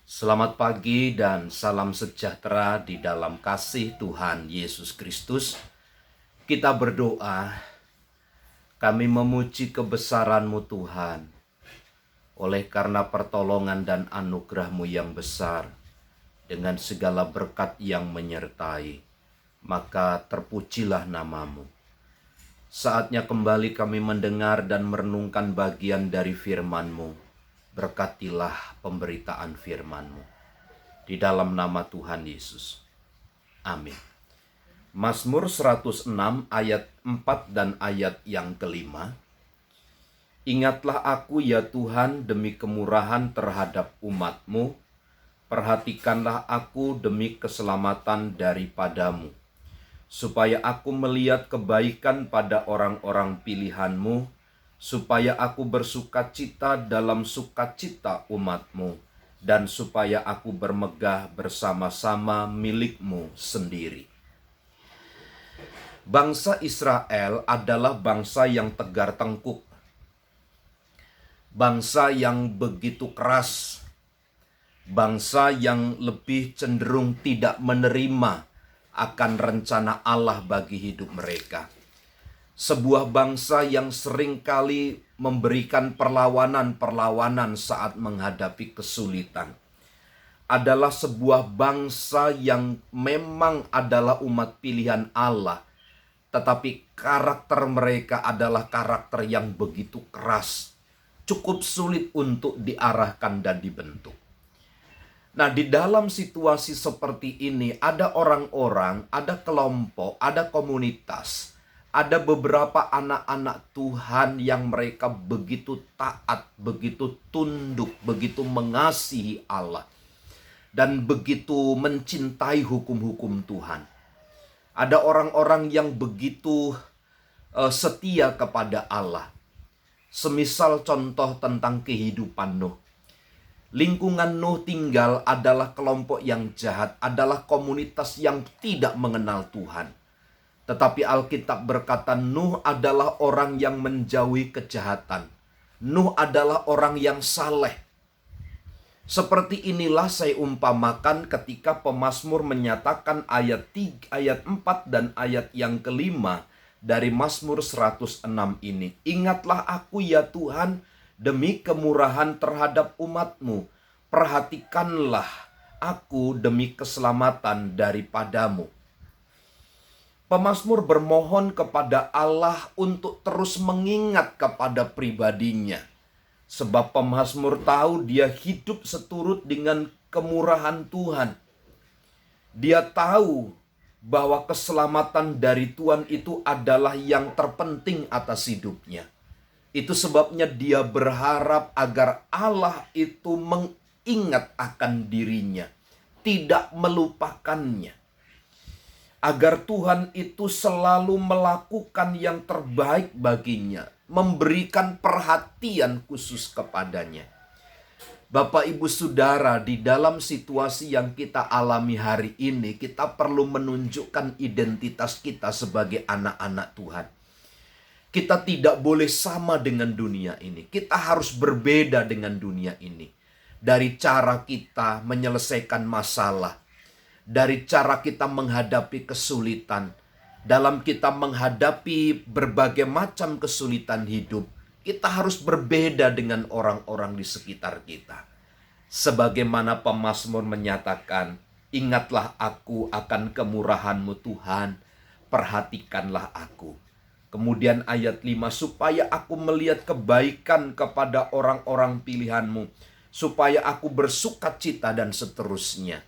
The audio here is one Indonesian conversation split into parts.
Selamat pagi dan salam sejahtera di dalam kasih Tuhan Yesus Kristus. Kita berdoa, kami memuji kebesaran-Mu Tuhan, oleh karena pertolongan dan anugerah-Mu yang besar, dengan segala berkat yang menyertai, maka terpujilah nama-Mu. Saatnya kembali kami mendengar dan merenungkan bagian dari firman-Mu. Berkatilah pemberitaan firman-Mu. Di dalam nama Tuhan Yesus. Amin. Mazmur 106 ayat 4 dan ayat yang kelima. Ingatlah aku ya Tuhan demi kemurahan terhadap umat-Mu. Perhatikanlah aku demi keselamatan daripadamu. Supaya aku melihat kebaikan pada orang-orang pilihan-Mu, supaya aku bersukacita dalam sukacita umat-Mu, dan supaya aku bermegah bersama-sama milik-Mu sendiri. Bangsa Israel adalah bangsa yang tegar tengkuk, bangsa yang begitu keras, bangsa yang lebih cenderung tidak menerima akan rencana Allah bagi hidup mereka. Sebuah bangsa yang seringkali memberikan perlawanan-perlawanan saat menghadapi kesulitan. Adalah sebuah bangsa yang memang adalah umat pilihan Allah, tetapi karakter mereka adalah karakter yang begitu keras, cukup sulit untuk diarahkan dan dibentuk. Nah, di dalam situasi seperti ini ada orang-orang, ada kelompok, ada komunitas, ada beberapa anak-anak Tuhan yang mereka begitu taat, begitu tunduk, begitu mengasihi Allah, dan begitu mencintai hukum-hukum Tuhan. Ada orang-orang yang begitu setia kepada Allah. Semisal contoh tentang kehidupan Nuh. Lingkungan Nuh tinggal adalah kelompok yang jahat, adalah komunitas yang tidak mengenal Tuhan. Tetapi Alkitab berkata Nuh adalah orang yang menjauhi kejahatan. Nuh adalah orang yang saleh. Seperti inilah saya umpamakan ketika pemazmur menyatakan ayat 4 dan ayat yang kelima dari Mazmur 106 ini. Ingatlah aku ya Tuhan demi kemurahan terhadap umat-Mu. Perhatikanlah aku demi keselamatan daripadamu. Pemazmur bermohon kepada Allah untuk terus mengingat kepada pribadinya. Sebab pemazmur tahu dia hidup seturut dengan kemurahan Tuhan. Dia tahu bahwa keselamatan dari Tuhan itu adalah yang terpenting atas hidupnya. Itu sebabnya dia berharap agar Allah itu mengingat akan dirinya, tidak melupakannya. Agar Tuhan itu selalu melakukan yang terbaik baginya, memberikan perhatian khusus kepadanya. Bapak Ibu Saudara, di dalam situasi yang kita alami hari ini, kita perlu menunjukkan identitas kita sebagai anak-anak Tuhan. Kita tidak boleh sama dengan dunia ini. Kita harus berbeda dengan dunia ini. Dari cara kita menyelesaikan masalah, dari cara kita menghadapi kesulitan, dalam kita menghadapi berbagai macam kesulitan hidup, kita harus berbeda dengan orang-orang di sekitar kita. Sebagaimana pemazmur menyatakan, ingatlah aku akan kemurahan-Mu Tuhan, perhatikanlah aku. Kemudian ayat 5, supaya aku melihat kebaikan kepada orang-orang pilihan-Mu, supaya aku bersukacita dan seterusnya.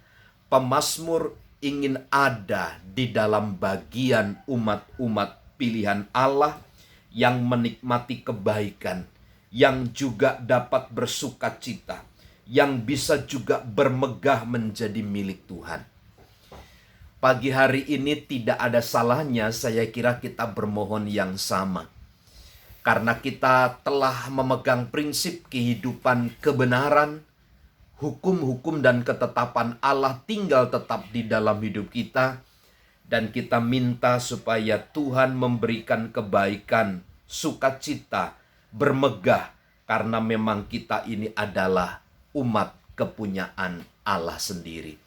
Pemazmur ingin ada di dalam bagian umat-umat pilihan Allah yang menikmati kebaikan, yang juga dapat bersukacita, yang bisa juga bermegah menjadi milik Tuhan. Pagi hari ini tidak ada salahnya saya kira kita bermohon yang sama. Karena kita telah memegang prinsip kehidupan kebenaran, hukum-hukum dan ketetapan Allah tinggal tetap di dalam hidup kita. Dan kita minta supaya Tuhan memberikan kebaikan, sukacita, bermegah. Karena memang kita ini adalah umat kepunyaan Allah sendiri.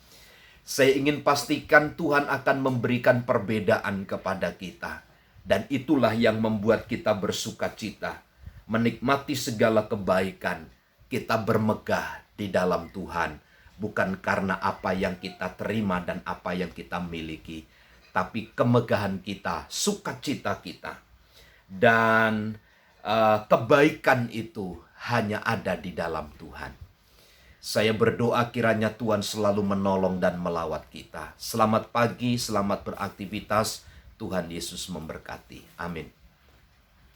Saya ingin pastikan Tuhan akan memberikan perbedaan kepada kita. Dan itulah yang membuat kita bersuka cita, menikmati segala kebaikan. Kita bermegah di dalam Tuhan, bukan karena apa yang kita terima dan apa yang kita miliki, tapi kemegahan kita, sukacita kita, dan kebaikan itu hanya ada di dalam Tuhan. Saya berdoa kiranya Tuhan selalu menolong dan melawat kita. Selamat pagi, selamat beraktivitas. Tuhan Yesus memberkati. Amin.